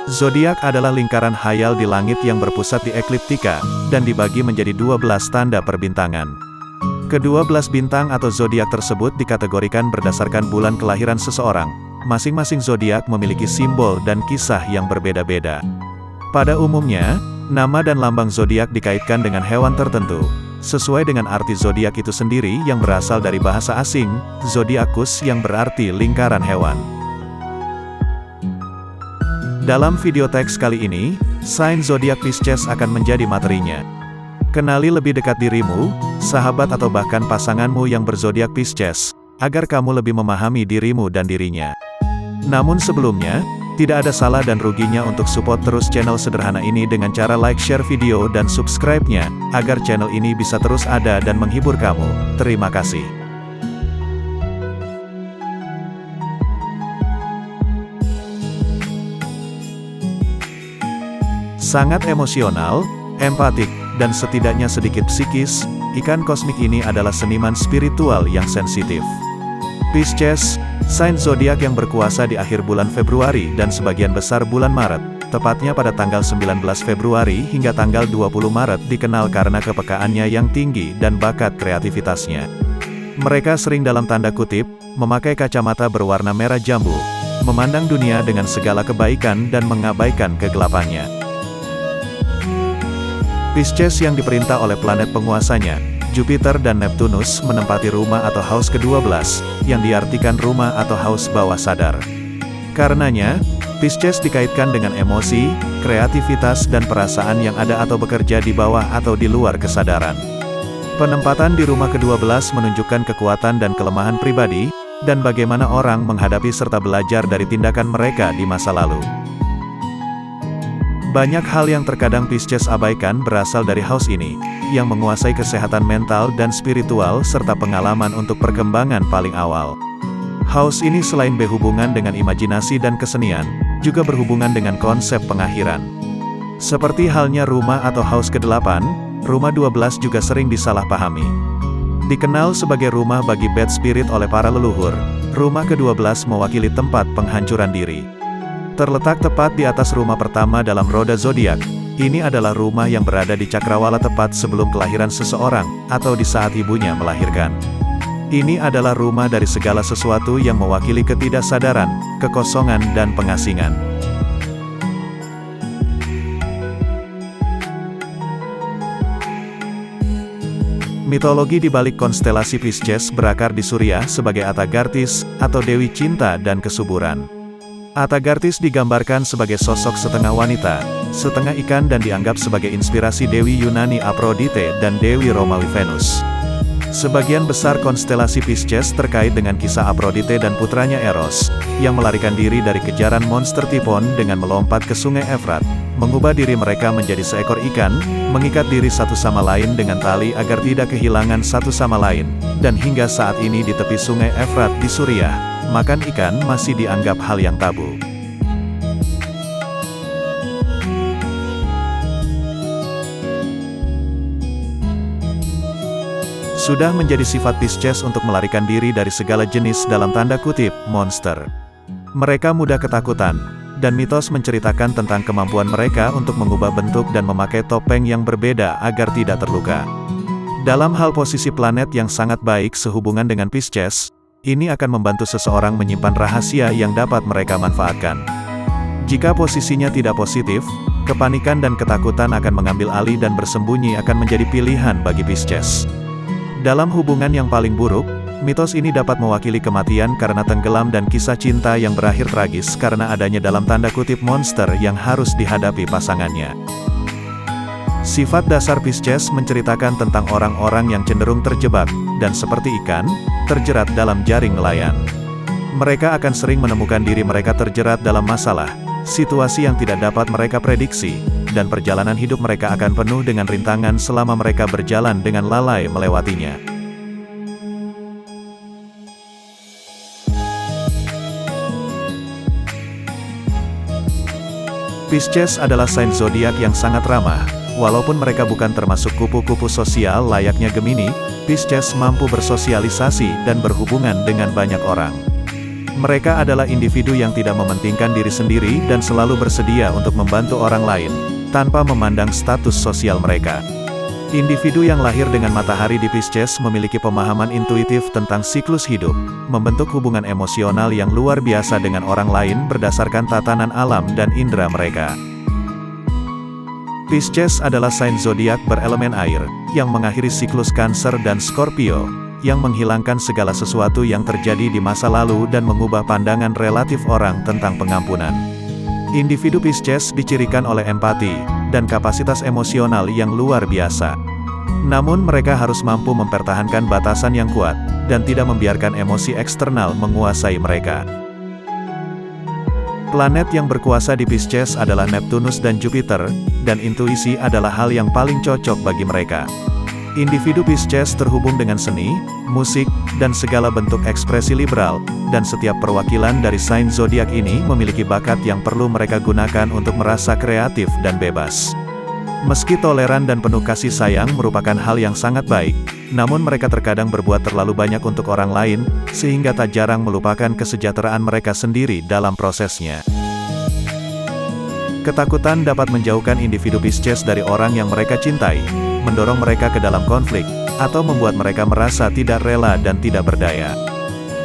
Zodiak adalah lingkaran khayal di langit yang berpusat di ekliptika, dan dibagi menjadi 12 tanda perbintangan. Ke-12 bintang atau zodiak tersebut dikategorikan berdasarkan bulan kelahiran seseorang. Masing-masing zodiak memiliki simbol dan kisah yang berbeda-beda. Pada umumnya, nama dan lambang zodiak dikaitkan dengan hewan tertentu, sesuai dengan arti zodiak itu sendiri yang berasal dari bahasa asing, zodiakus yang berarti lingkaran hewan. Dalam video teks kali ini, sign zodiak Pisces akan menjadi materinya. Kenali lebih dekat dirimu, sahabat atau bahkan pasanganmu yang berzodiak Pisces, agar kamu lebih memahami dirimu dan dirinya. Namun sebelumnya, tidak ada salah dan ruginya untuk support terus channel sederhana ini dengan cara like, share video dan subscribe-nya, agar channel ini bisa terus ada dan menghibur kamu. Terima kasih. Sangat emosional, empatik, dan setidaknya sedikit psikis, ikan kosmik ini adalah seniman spiritual yang sensitif. Pisces, sign zodiak yang berkuasa di akhir bulan Februari dan sebagian besar bulan Maret, tepatnya pada tanggal 19 Februari hingga tanggal 20 Maret dikenal karena kepekaannya yang tinggi dan bakat kreativitasnya. Mereka sering dalam tanda kutip, memakai kacamata berwarna merah jambu, memandang dunia dengan segala kebaikan dan mengabaikan kegelapannya. Pisces yang diperintah oleh planet penguasanya, Jupiter dan Neptunus menempati rumah atau house ke-12, yang diartikan rumah atau house bawah sadar. Karenanya, Pisces dikaitkan dengan emosi, kreativitas dan perasaan yang ada atau bekerja di bawah atau di luar kesadaran. Penempatan di rumah ke-12 menunjukkan kekuatan dan kelemahan pribadi, dan bagaimana orang menghadapi serta belajar dari tindakan mereka di masa lalu. Banyak hal yang terkadang Pisces abaikan berasal dari house ini, yang menguasai kesehatan mental dan spiritual serta pengalaman untuk perkembangan paling awal. House ini selain berhubungan dengan imajinasi dan kesenian, juga berhubungan dengan konsep pengakhiran. Seperti halnya rumah atau house ke-8, rumah 12 juga sering disalahpahami. Dikenal sebagai rumah bagi bad spirit oleh para leluhur, rumah ke-12 mewakili tempat penghancuran diri. Terletak tepat di atas rumah pertama dalam roda zodiak, ini adalah rumah yang berada di cakrawala tepat sebelum kelahiran seseorang, atau di saat ibunya melahirkan. Ini adalah rumah dari segala sesuatu yang mewakili ketidaksadaran, kekosongan dan pengasingan. Mitologi di balik konstelasi Pisces berakar di Surya sebagai Atagartis, atau Dewi Cinta dan Kesuburan. Atagartis digambarkan sebagai sosok setengah wanita, setengah ikan dan dianggap sebagai inspirasi Dewi Yunani Aphrodite dan Dewi Romawi Venus. Sebagian besar konstelasi Pisces terkait dengan kisah Aphrodite dan putranya Eros, yang melarikan diri dari kejaran monster Typhon dengan melompat ke sungai Efrat, mengubah diri mereka menjadi seekor ikan, mengikat diri satu sama lain dengan tali agar tidak kehilangan satu sama lain, dan hingga saat ini di tepi sungai Efrat di Suriah, makan ikan masih dianggap hal yang tabu. Sudah menjadi sifat Pisces untuk melarikan diri dari segala jenis dalam tanda kutip, monster. Mereka mudah ketakutan, dan mitos menceritakan tentang kemampuan mereka untuk mengubah bentuk dan memakai topeng yang berbeda agar tidak terluka. Dalam hal posisi planet yang sangat baik sehubungan dengan Pisces, ini akan membantu seseorang menyimpan rahasia yang dapat mereka manfaatkan. Jika posisinya tidak positif, kepanikan dan ketakutan akan mengambil alih dan bersembunyi akan menjadi pilihan bagi Pisces. Dalam hubungan yang paling buruk, mitos ini dapat mewakili kematian karena tenggelam dan kisah cinta yang berakhir tragis karena adanya dalam tanda kutip monster yang harus dihadapi pasangannya. Sifat dasar Pisces menceritakan tentang orang-orang yang cenderung terjebak, dan seperti ikan, terjerat dalam jaring nelayan. Mereka akan sering menemukan diri mereka terjerat dalam masalah, situasi yang tidak dapat mereka prediksi, dan perjalanan hidup mereka akan penuh dengan rintangan selama mereka berjalan dengan lalai melewatinya. Pisces adalah sign zodiak yang sangat ramah. Walaupun mereka bukan termasuk kupu-kupu sosial layaknya Gemini, Pisces mampu bersosialisasi dan berhubungan dengan banyak orang. Mereka adalah individu yang tidak mementingkan diri sendiri dan selalu bersedia untuk membantu orang lain, tanpa memandang status sosial mereka. Individu yang lahir dengan matahari di Pisces memiliki pemahaman intuitif tentang siklus hidup, membentuk hubungan emosional yang luar biasa dengan orang lain berdasarkan tatanan alam dan indera mereka. Pisces adalah sign zodiak berelemen air, yang mengakhiri siklus Cancer dan Scorpio, yang menghilangkan segala sesuatu yang terjadi di masa lalu dan mengubah pandangan relatif orang tentang pengampunan. Individu Pisces dicirikan oleh empati, dan kapasitas emosional yang luar biasa. Namun mereka harus mampu mempertahankan batasan yang kuat, dan tidak membiarkan emosi eksternal menguasai mereka. Planet yang berkuasa di Pisces adalah Neptunus dan Jupiter, dan intuisi adalah hal yang paling cocok bagi mereka. Individu Pisces terhubung dengan seni, musik, dan segala bentuk ekspresi liberal, dan setiap perwakilan dari sign zodiak ini memiliki bakat yang perlu mereka gunakan untuk merasa kreatif dan bebas. Meski toleran dan penuh kasih sayang merupakan hal yang sangat baik, namun mereka terkadang berbuat terlalu banyak untuk orang lain, sehingga tak jarang melupakan kesejahteraan mereka sendiri dalam prosesnya. Ketakutan dapat menjauhkan individu Pisces dari orang yang mereka cintai, mendorong mereka ke dalam konflik, atau membuat mereka merasa tidak rela dan tidak berdaya.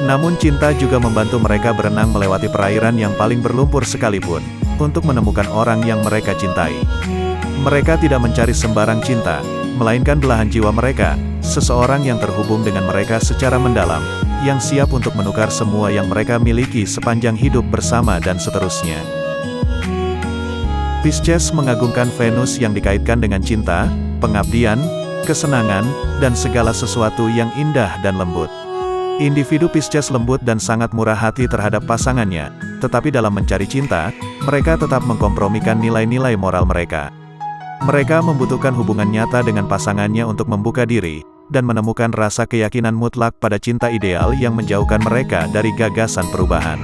Namun cinta juga membantu mereka berenang melewati perairan yang paling berlumpur sekalipun, untuk menemukan orang yang mereka cintai. Mereka tidak mencari sembarang cinta, melainkan belahan jiwa mereka, seseorang yang terhubung dengan mereka secara mendalam, yang siap untuk menukar semua yang mereka miliki sepanjang hidup bersama dan seterusnya. Pisces mengagungkan Venus yang dikaitkan dengan cinta, pengabdian, kesenangan, dan segala sesuatu yang indah dan lembut. Individu Pisces lembut dan sangat murah hati terhadap pasangannya, tetapi dalam mencari cinta, mereka tetap mengkompromikan nilai-nilai moral mereka. Mereka membutuhkan hubungan nyata dengan pasangannya untuk membuka diri, dan menemukan rasa keyakinan mutlak pada cinta ideal yang menjauhkan mereka dari gagasan perubahan.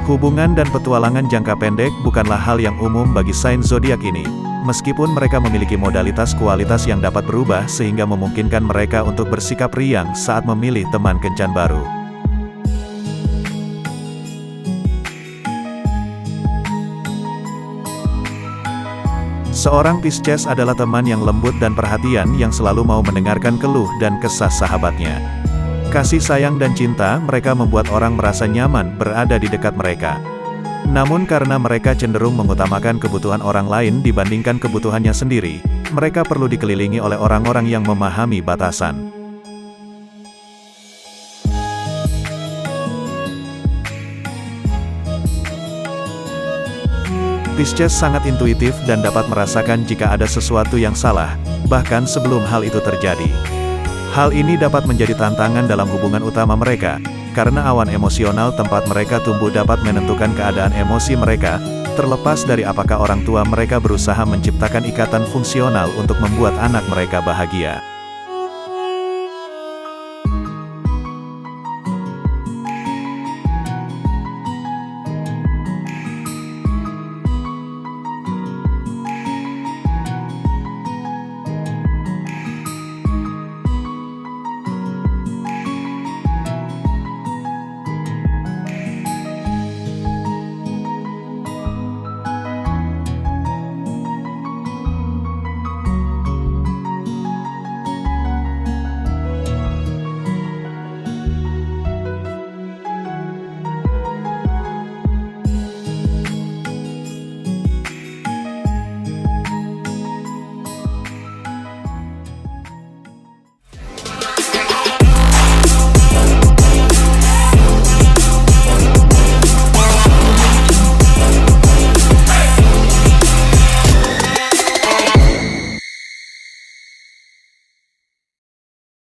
Hubungan dan petualangan jangka pendek bukanlah hal yang umum bagi sign zodiak ini, meskipun mereka memiliki modalitas kualitas yang dapat berubah sehingga memungkinkan mereka untuk bersikap riang saat memilih teman kencan baru. Seorang Pisces adalah teman yang lembut dan perhatian yang selalu mau mendengarkan keluh dan kesah sahabatnya. Kasih sayang dan cinta mereka membuat orang merasa nyaman berada di dekat mereka. Namun karena mereka cenderung mengutamakan kebutuhan orang lain dibandingkan kebutuhannya sendiri, mereka perlu dikelilingi oleh orang-orang yang memahami batasan. Pisces sangat intuitif dan dapat merasakan jika ada sesuatu yang salah, bahkan sebelum hal itu terjadi. Hal ini dapat menjadi tantangan dalam hubungan utama mereka, karena awan emosional tempat mereka tumbuh dapat menentukan keadaan emosi mereka, terlepas dari apakah orang tua mereka berusaha menciptakan ikatan fungsional untuk membuat anak mereka bahagia.